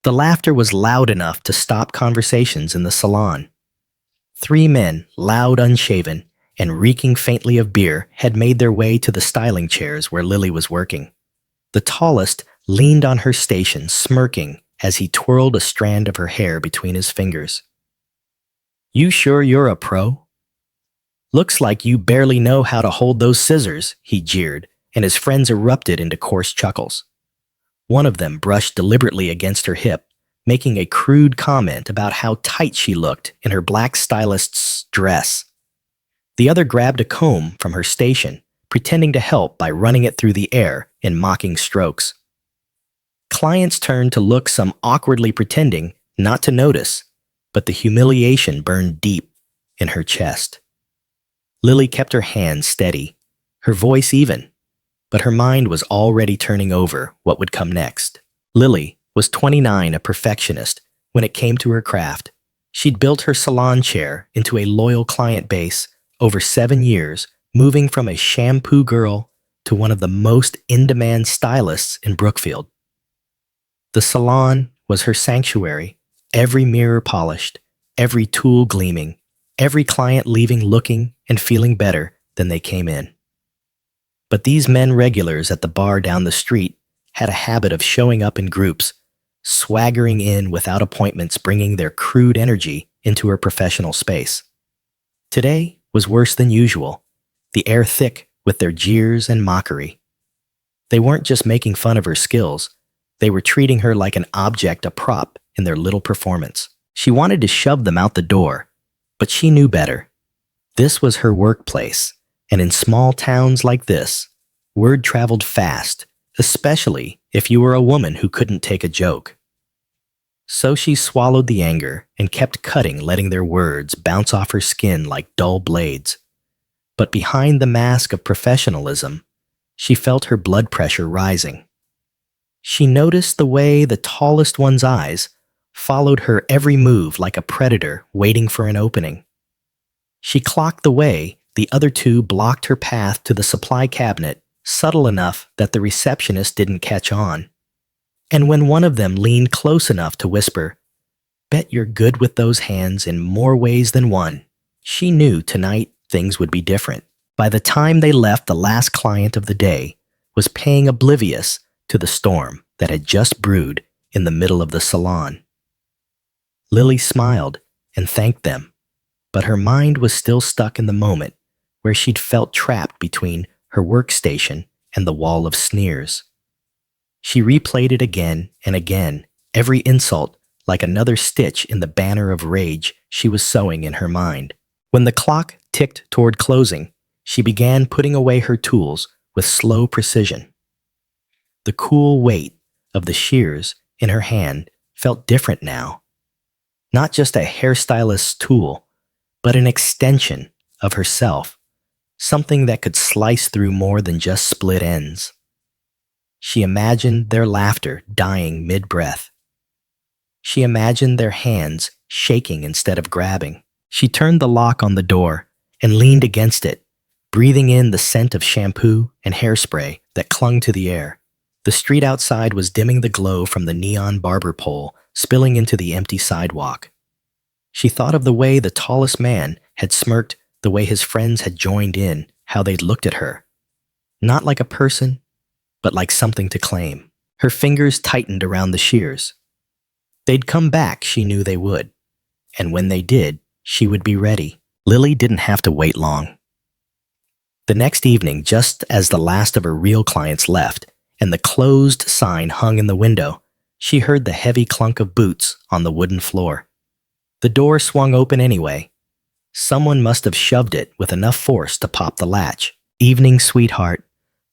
The laughter was loud enough to stop conversations in the salon. Three men, loud, unshaven, and reeking faintly of beer, had made their way to the styling chairs where Lily was working. The tallest leaned on her station, smirking as he twirled a strand of her hair between his fingers. "You sure you're a pro? Looks like you barely know how to hold those scissors," he jeered, and his friends erupted into coarse chuckles. One of them brushed deliberately against her hip, making a crude comment about how tight she looked in her black stylist's dress. The other grabbed a comb from her station, pretending to help by running it through the air in mocking strokes. Clients turned to look, some awkwardly pretending not to notice, but the humiliation burned deep in her chest. Lily kept her hands steady, her voice even, but her mind was already turning over what would come next. Lily was 29, a perfectionist when it came to her craft. She'd built her salon chair into a loyal client base over 7 years, moving from a shampoo girl to one of the most in-demand stylists in Brookfield. The salon was her sanctuary, every mirror polished, every tool gleaming, every client leaving looking and feeling better than they came in. But these men regulars at the bar down the street had a habit of showing up in groups, swaggering in without appointments, bringing their crude energy into her professional space. Today was worse than usual, the air thick with their jeers and mockery. They weren't just making fun of her skills, they were treating her like an object, a prop in their little performance. She wanted to shove them out the door, but she knew better. This was her workplace, and in small towns like this, word traveled fast, especially if you were a woman who couldn't take a joke. So she swallowed the anger and kept cutting, letting their words bounce off her skin like dull blades. But behind the mask of professionalism, she felt her blood pressure rising. She noticed the way the tallest one's eyes followed her every move like a predator waiting for an opening. She clocked the way the other two blocked her path to the supply cabinet, subtle enough that the receptionist didn't catch on. And when one of them leaned close enough to whisper, "Bet you're good with those hands in more ways than one," she knew tonight things would be different. By the time they left, the last client of the day was paying oblivious to the storm that had just brewed in the middle of the salon. Lily smiled and thanked them, but her mind was still stuck in the moment where she'd felt trapped between her workstation and the wall of sneers. She replayed it again and again, every insult like another stitch in the banner of rage she was sewing in her mind. When the clock ticked toward closing, she began putting away her tools with slow precision. The cool weight of the shears in her hand felt different now. Not just a hairstylist's tool, but an extension of herself, something that could slice through more than just split ends. She imagined their laughter dying mid-breath. She imagined their hands shaking instead of grabbing. She turned the lock on the door and leaned against it, breathing in the scent of shampoo and hairspray that clung to the air. The street outside was dimming the glow from the neon barber pole, spilling into the empty sidewalk. She thought of the way the tallest man had smirked, the way his friends had joined in, how they'd looked at her. Not like a person, but like something to claim. Her fingers tightened around the shears. They'd come back, she knew they would. And when they did, she would be ready. Lily didn't have to wait long. The next evening, just as the last of her real clients left, and the closed sign hung in the window, she heard the heavy clunk of boots on the wooden floor. The door swung open anyway. Someone must have shoved it with enough force to pop the latch. "Evening, sweetheart,"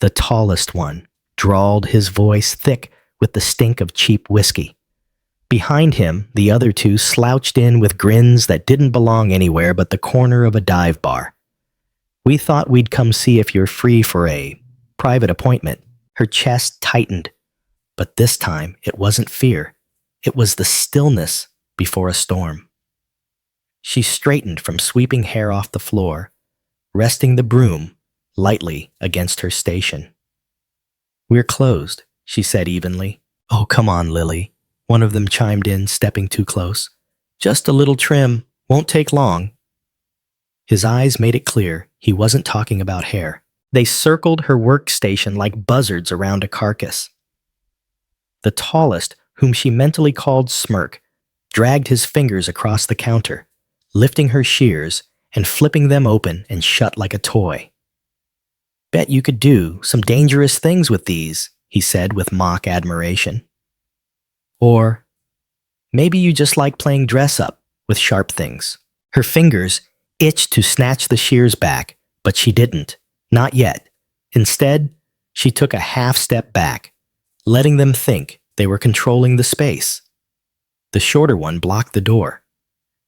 the tallest one drawled, his voice thick with the stink of cheap whiskey. Behind him, the other two slouched in with grins that didn't belong anywhere but the corner of a dive bar. "We thought we'd come see if you're free for a private appointment." Her chest tightened, but this time it wasn't fear. It was the stillness before a storm. She straightened from sweeping hair off the floor, resting the broom lightly against her station. "We're closed," she said evenly. "Oh, come on, Lily. one of them chimed in, stepping too close. Just a little trim, won't take long. His eyes made it clear he wasn't talking about hair. They circled her workstation like buzzards around a carcass. The tallest, whom she mentally called Smirk, dragged his fingers across the counter, lifting her shears and flipping them open and shut like a toy. Bet you could do some dangerous things with these, he said with mock admiration. Or maybe you just like playing dress-up with sharp things. Her fingers itched to snatch the shears back, but she didn't. Not yet. Instead, she took a half step back, letting them think they were controlling the space. The shorter one blocked the door.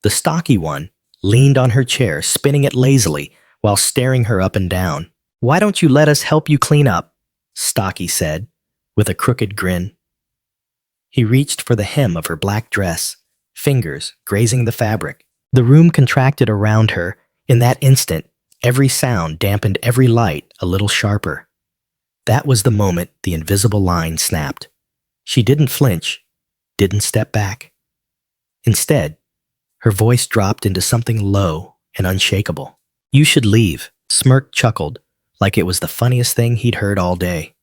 The stocky one leaned on her chair, spinning it lazily while staring her up and down. "Why don't you let us help you clean up?" Stocky said, with a crooked grin. He reached for the hem of her black dress, fingers grazing the fabric. The room contracted around her. In that instant, every sound dampened every light a little sharper. That was the moment the invisible line snapped. She didn't flinch, didn't step back. Instead, her voice dropped into something low and unshakable. "You should leave," Smirk chuckled, like it was the funniest thing he'd heard all day.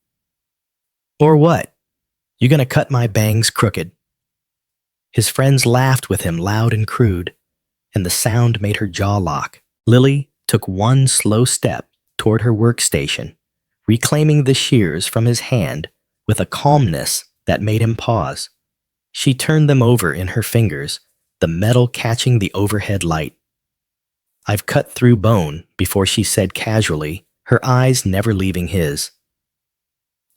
"Or what? You gonna cut my bangs crooked?" His friends laughed with him loud and crude, and the sound made her jaw lock. Lily took one slow step toward her workstation, reclaiming the shears from his hand with a calmness that made him pause. She turned them over in her fingers, the metal catching the overhead light. "I've cut through bone," before she said casually, her eyes never leaving his.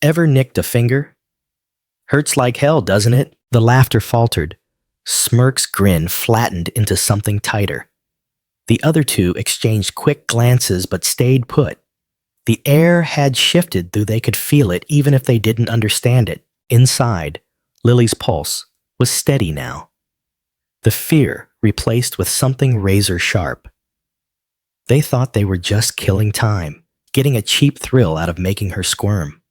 "Ever nicked a finger? Hurts like hell, doesn't it?" The laughter faltered. Smirk's grin flattened into something tighter. The other two exchanged quick glances but stayed put. The air had shifted, though they could feel it even if they didn't understand it. Inside, Lily's pulse was steady now. The fear replaced with something razor sharp. They thought they were just killing time, getting a cheap thrill out of making her squirm.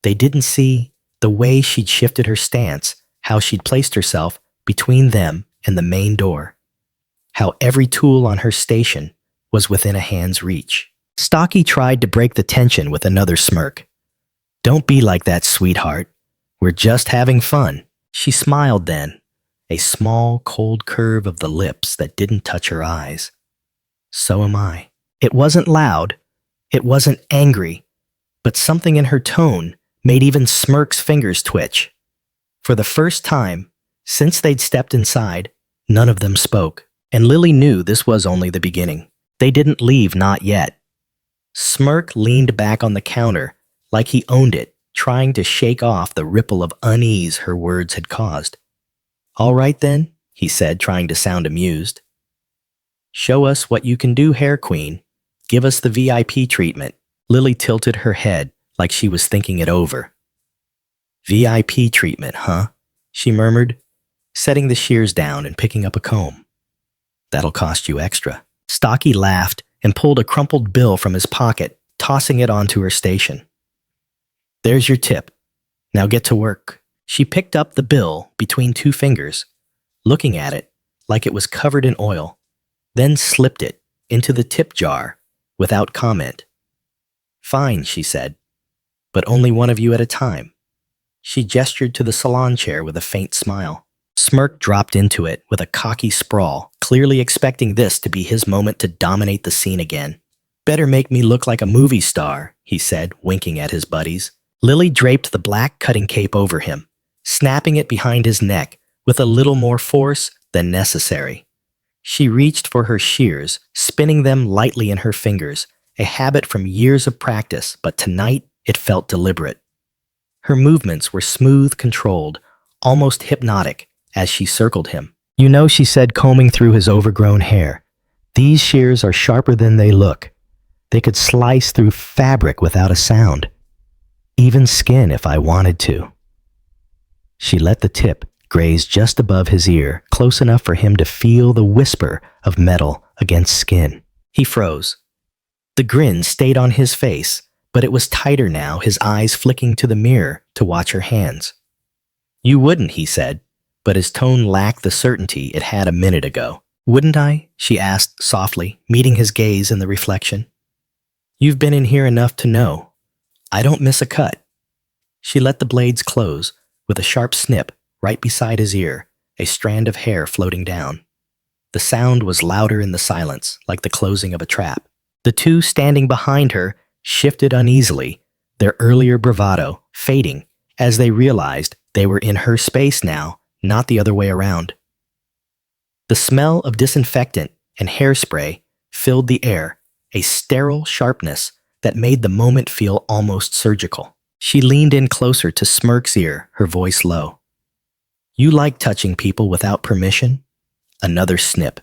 They didn't see the way she'd shifted her stance, how she'd placed herself between them and the main door, how every tool on her station was within a hand's reach. Stocky tried to break the tension with another smirk. "Don't be like that, sweetheart. We're just having fun." She smiled then, a small, cold curve of the lips that didn't touch her eyes. "So am I." It wasn't loud, it wasn't angry, but something in her tone made even Smirk's fingers twitch. For the first time, since they'd stepped inside, none of them spoke, and Lily knew this was only the beginning. They didn't leave, not yet. Smirk leaned back on the counter like he owned it, trying to shake off the ripple of unease her words had caused. "All right then," he said, trying to sound amused. "Show us what you can do, Hair Queen. Give us the VIP treatment." Lily tilted her head like she was thinking it over. "VIP treatment, huh?" she murmured, setting the shears down and picking up a comb. "That'll cost you extra." Stocky laughed and pulled a crumpled bill from his pocket, tossing it onto her station. "There's your tip. Now get to work." She picked up the bill between two fingers, looking at it like it was covered in oil, then slipped it into the tip jar without comment. "Fine," she said, "but only one of you at a time." She gestured to the salon chair with a faint smile. Smirk dropped into it with a cocky sprawl, clearly expecting this to be his moment to dominate the scene again. "Better make me look like a movie star," he said, winking at his buddies. Lily draped the black cutting cape over him, snapping it behind his neck with a little more force than necessary. She reached for her shears, spinning them lightly in her fingers, a habit from years of practice, but tonight it felt deliberate. Her movements were smooth, controlled, almost hypnotic as she circled him. "You know," she said, combing through his overgrown hair, "these shears are sharper than they look. They could slice through fabric without a sound. Even skin if I wanted to." She let the tip graze just above his ear, close enough for him to feel the whisper of metal against skin. He froze. The grin stayed on his face, but it was tighter now, his eyes flicking to the mirror to watch her hands. You wouldn't, he said, but his tone lacked the certainty it had a minute ago. Wouldn't I? She asked softly, meeting his gaze in the reflection. You've been in here enough to know. I don't miss a cut. She let the blades close, with a sharp snip right beside his ear, a strand of hair floating down. The sound was louder in the silence, like the closing of a trap. The two standing behind her shifted uneasily, their earlier bravado fading as they realized they were in her space now, not the other way around. The smell of disinfectant and hairspray filled the air, a sterile sharpness that made the moment feel almost surgical. She leaned in closer to Smirk's ear, her voice low. You like touching people without permission? Another snip.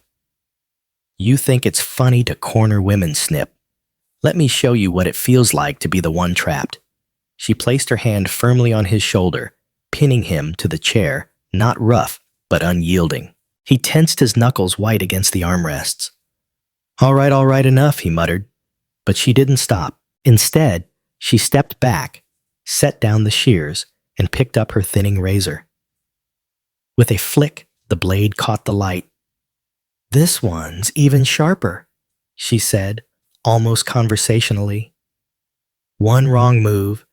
You think it's funny to corner women, Snip. Let me show you what it feels like to be the one trapped. She placed her hand firmly on his shoulder, pinning him to the chair, not rough, but unyielding. He tensed his knuckles white against the armrests. All right, enough, he muttered. But she didn't stop. Instead, she stepped back, set down the shears, and picked up her thinning razor. With a flick, the blade caught the light. This one's even sharper, she said, almost conversationally. One wrong move,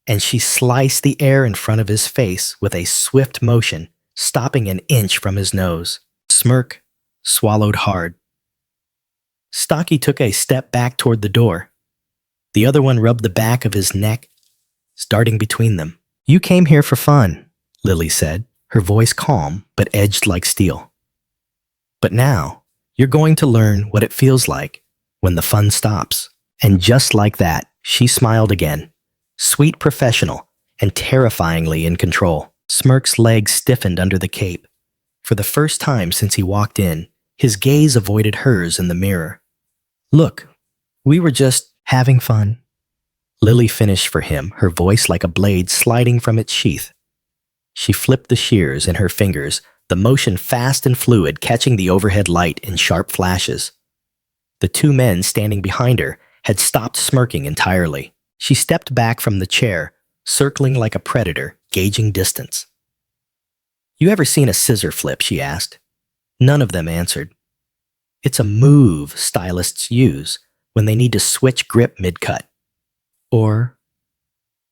and she sliced the air in front of his face with a swift motion, stopping an inch from his nose. Smirk swallowed hard. Stocky took a step back toward the door. The other one rubbed the back of his neck, starting between them. You came here for fun, Lily said, her voice calm but edged like steel. But now, you're going to learn what it feels like when the fun stops. And just like that, she smiled again, sweet professional and terrifyingly in control. Smirk's legs stiffened under the cape. For the first time since he walked in, his gaze avoided hers in the mirror. Look, we were just having fun. Lily finished for him, her voice like a blade sliding from its sheath. She flipped the shears in her fingers, the motion fast and fluid, catching the overhead light in sharp flashes. The two men standing behind her had stopped smirking entirely. She stepped back from the chair, circling like a predator, gauging distance. You ever seen a scissor flip? She asked. None of them answered. It's a move stylists use when they need to switch grip mid-cut. Or...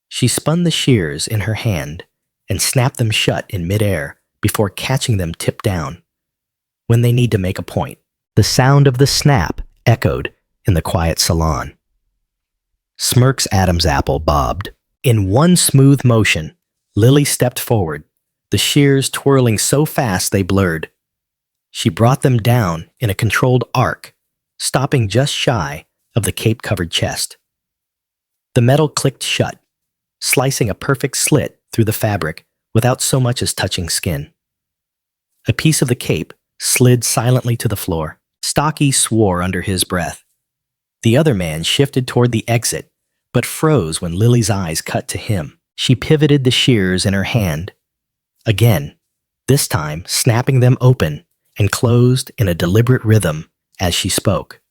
She spun the shears in her hand and snapped them shut in midair before catching them tipped down. When they need to make a point, the sound of the snap echoed in the quiet salon. Smirk's Adam's apple bobbed. In one smooth motion, Lily stepped forward, the shears twirling so fast they blurred. She brought them down in a controlled arc, stopping just shy of the cape-covered chest. The metal clicked shut, slicing a perfect slit through the fabric without so much as touching skin. A piece of the cape slid silently to the floor. Stocky swore under his breath. The other man shifted toward the exit, but froze when Lily's eyes cut to him. She pivoted the shears in her hand. Again, this time snapping them open and closed in a deliberate rhythm as she spoke.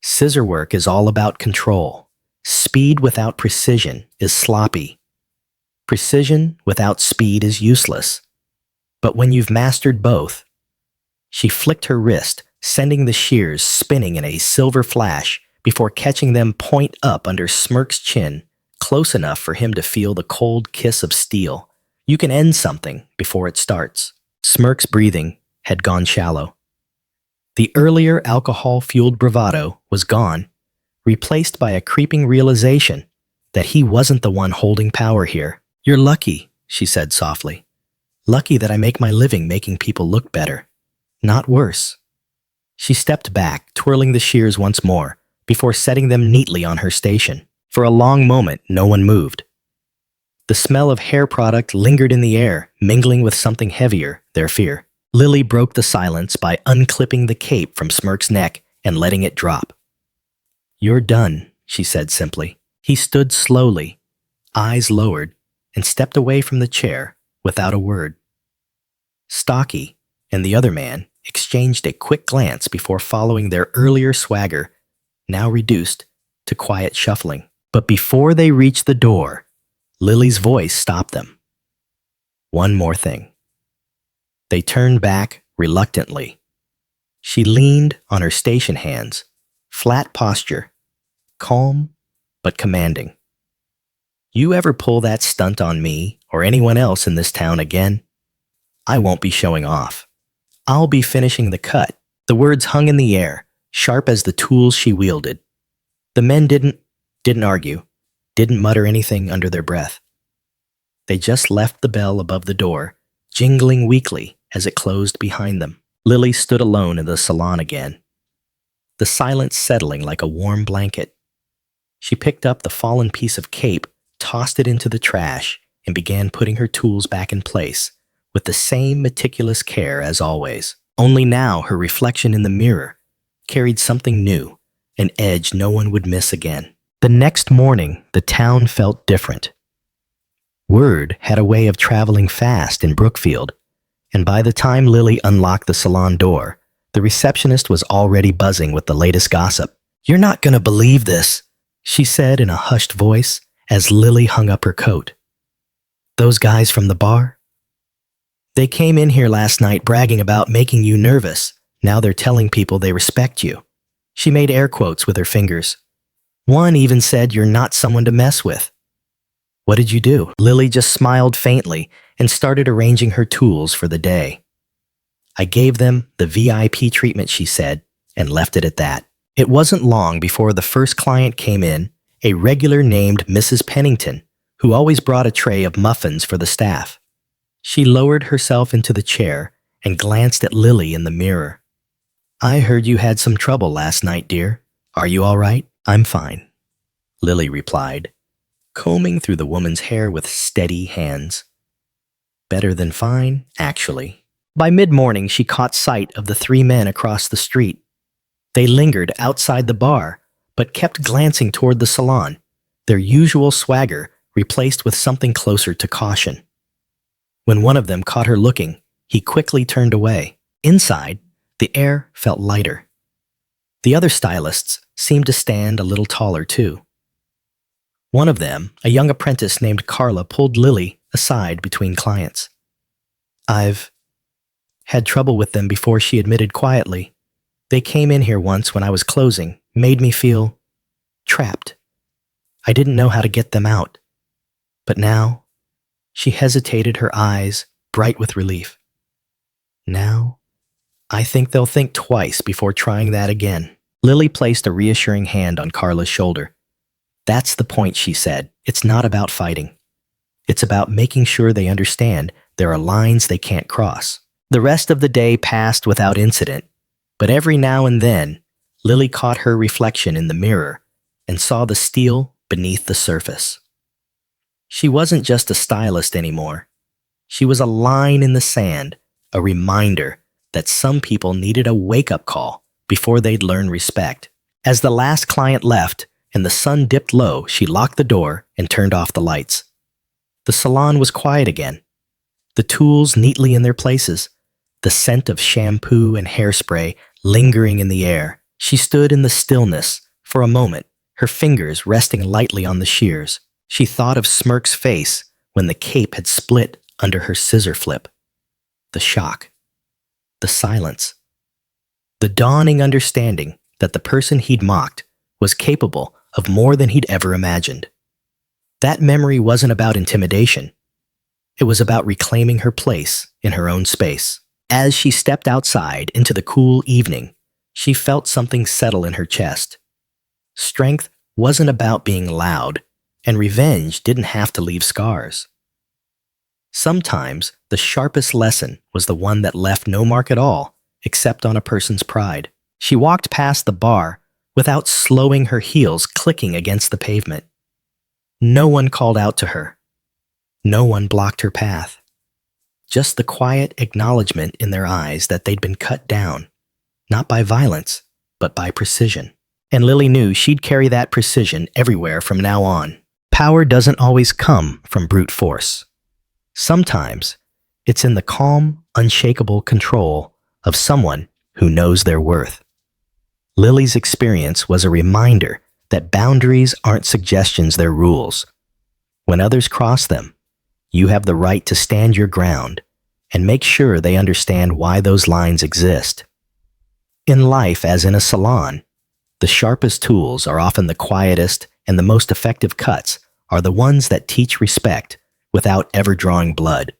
Scissor work is all about control. Speed without precision is sloppy. Precision without speed is useless. But when you've mastered both... She flicked her wrist, sending the shears spinning in a silver flash before catching them point up under Smirk's chin, close enough for him to feel the cold kiss of steel. You can end something before it starts. Smirk's breathing had gone shallow. The earlier alcohol-fueled bravado was gone, replaced by a creeping realization that he wasn't the one holding power here. You're lucky, she said softly. Lucky that I make my living making people look better, not worse. She stepped back, twirling the shears once more, before setting them neatly on her station. For a long moment, no one moved. The smell of hair product lingered in the air, mingling with something heavier, their fear. Lily broke the silence by unclipping the cape from Smirk's neck and letting it drop. You're done, she said simply. He stood slowly, eyes lowered, and stepped away from the chair without a word. Stocky and the other man exchanged a quick glance before following their earlier swagger, now reduced to quiet shuffling. But before they reached the door, Lily's voice stopped them. One more thing. They turned back reluctantly. She leaned on her station hands, flat posture, calm but commanding. You ever pull that stunt on me or anyone else in this town again, I won't be showing off. I'll be finishing the cut. The words hung in the air, sharp as the tools she wielded. The men didn't argue, didn't mutter anything under their breath. They just left the bell above the door, jingling weakly as it closed behind them. Lily stood alone in the salon again, the silence settling like a warm blanket. She picked up the fallen piece of cape, tossed it into the trash, and began putting her tools back in place with the same meticulous care as always. Only now her reflection in the mirror carried something new, an edge no one would miss again. The next morning, the town felt different. Word had a way of traveling fast in Brookfield, and by the time Lily unlocked the salon door, the receptionist was already buzzing with the latest gossip. "You're not going to believe this," she said in a hushed voice as Lily hung up her coat. "Those guys from the bar? They came in here last night bragging about making you nervous. Now they're telling people they respect you." She made air quotes with her fingers. "One even said you're not someone to mess with." "What did you do?" Lily just smiled faintly and started arranging her tools for the day. "I gave them the VIP treatment," she said, and left it at that. It wasn't long before the first client came in, a regular named Mrs. Pennington, who always brought a tray of muffins for the staff. She lowered herself into the chair and glanced at Lily in the mirror. "I heard you had some trouble last night, dear. Are you all right?" "I'm fine," Lily replied, combing through the woman's hair with steady hands. "Better than fine, actually." By mid-morning, she caught sight of the three men across the street. They lingered outside the bar, but kept glancing toward the salon, their usual swagger replaced with something closer to caution. When one of them caught her looking, he quickly turned away. Inside, the air felt lighter. The other stylists seemed to stand a little taller, too. One of them, a young apprentice named Carla, pulled Lily aside between clients. "I've had trouble with them before," she admitted quietly. "They came in here once when I was closing, made me feel trapped. I didn't know how to get them out. But now," she hesitated, her eyes bright with relief. "Now, I think they'll think twice before trying that again." Lily placed a reassuring hand on Carla's shoulder. "That's the point," she said. "It's not about fighting. It's about making sure they understand there are lines they can't cross." The rest of the day passed without incident, but every now and then, Lily caught her reflection in the mirror and saw the steel beneath the surface. She wasn't just a stylist anymore. She was a line in the sand, a reminder that some people needed a wake-up call before they'd learn respect. As the last client left and the sun dipped low, she locked the door and turned off the lights. The salon was quiet again, the tools neatly in their places, the scent of shampoo and hairspray lingering in the air. She stood in the stillness for a moment, her fingers resting lightly on the shears. She thought of Smirk's face when the cape had split under her scissor flip. The shock, the silence, the dawning understanding that the person he'd mocked was capable of more than he'd ever imagined. That memory wasn't about intimidation. It was about reclaiming her place in her own space. As she stepped outside into the cool evening, she felt something settle in her chest. Strength wasn't about being loud, and revenge didn't have to leave scars. Sometimes the sharpest lesson was the one that left no mark at all, except on a person's pride. She walked past the bar without slowing, her heels clicking against the pavement. No one called out to her. No one blocked her path. Just the quiet acknowledgement in their eyes that they'd been cut down, not by violence, but by precision. And Lily knew she'd carry that precision everywhere from now on. Power doesn't always come from brute force. Sometimes it's in the calm, unshakable control of someone who knows their worth. Lily's experience was a reminder that boundaries aren't suggestions, they're rules. When others cross them, You have the right to stand your ground and make sure they understand why those lines exist. In life, as in a salon, the sharpest tools are often the quietest, and the most effective cuts are the ones that teach respect without ever drawing blood.